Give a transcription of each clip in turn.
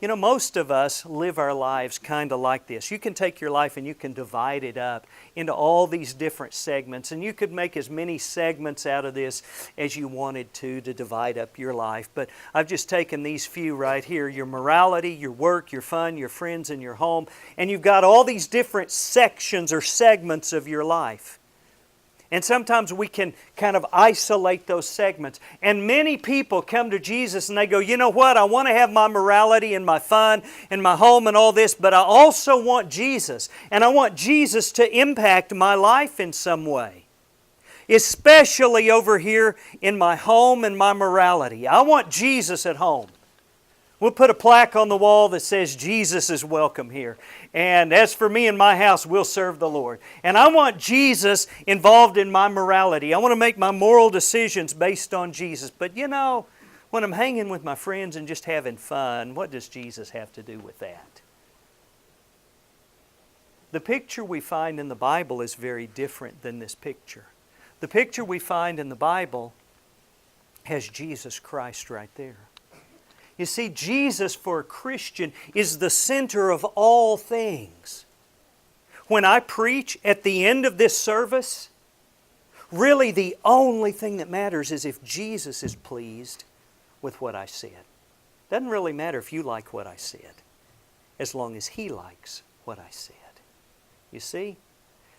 You know, most of us live our lives kind of like this. You can take your life and you can divide it up into all these different segments, and you could make as many segments out of this as you wanted to divide up your life. But I've just taken these few right here: your morality, your work, your fun, your friends, and your home. And you've got all these different sections or segments of your life. And sometimes we can kind of isolate those segments. And many people come to Jesus and they go, you know what, I want to have my morality and my fun and my home and all this, but I also want Jesus. And I want Jesus to impact my life in some way. Especially over here in my home and my morality. I want Jesus at home. We'll put a plaque on the wall that says, Jesus is welcome here. And as for me and my house, we'll serve the Lord. And I want Jesus involved in my morality. I want to make my moral decisions based on Jesus. But you know, when I'm hanging with my friends and just having fun, what does Jesus have to do with that? The picture we find in the Bible is very different than this picture. The picture we find in the Bible has Jesus Christ right there. You see, Jesus for a Christian is the center of all things. When I preach at the end of this service, really the only thing that matters is if Jesus is pleased with what I said. Doesn't really matter if you like what I said, as long as He likes what I said. You see?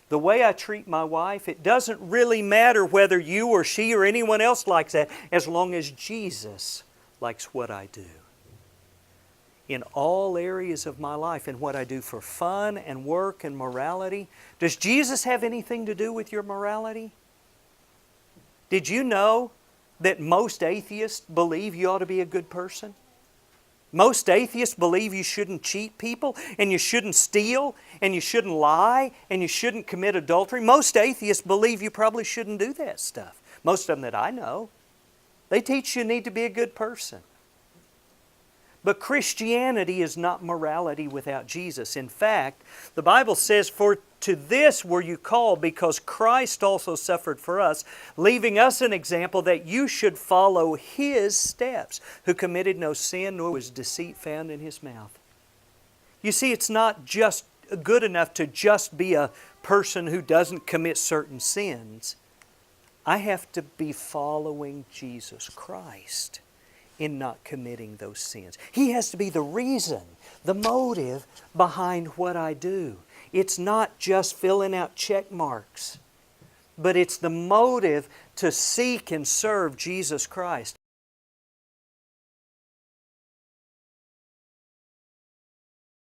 The way I treat my wife, it doesn't really matter whether you or she or anyone else likes that, as long as Jesus likes what I do. In all areas of my life, and what I do for fun and work and morality. Does Jesus have anything to do with your morality? Did you know that most atheists believe you ought to be a good person? Most atheists believe you shouldn't cheat people, and you shouldn't steal, and you shouldn't lie, and you shouldn't commit adultery. Most atheists believe you probably shouldn't do that stuff. Most of them that I know. They teach you need to be a good person. But Christianity is not morality without Jesus. In fact, the Bible says, "For to this were you called, because Christ also suffered for us, leaving us an example that you should follow His steps, who committed no sin, nor was deceit found in His mouth." You see, it's not just good enough to just be a person who doesn't commit certain sins. I have to be following Jesus Christ in not committing those sins. He has to be the reason, the motive behind what I do. It's not just filling out check marks, but it's the motive to seek and serve Jesus Christ.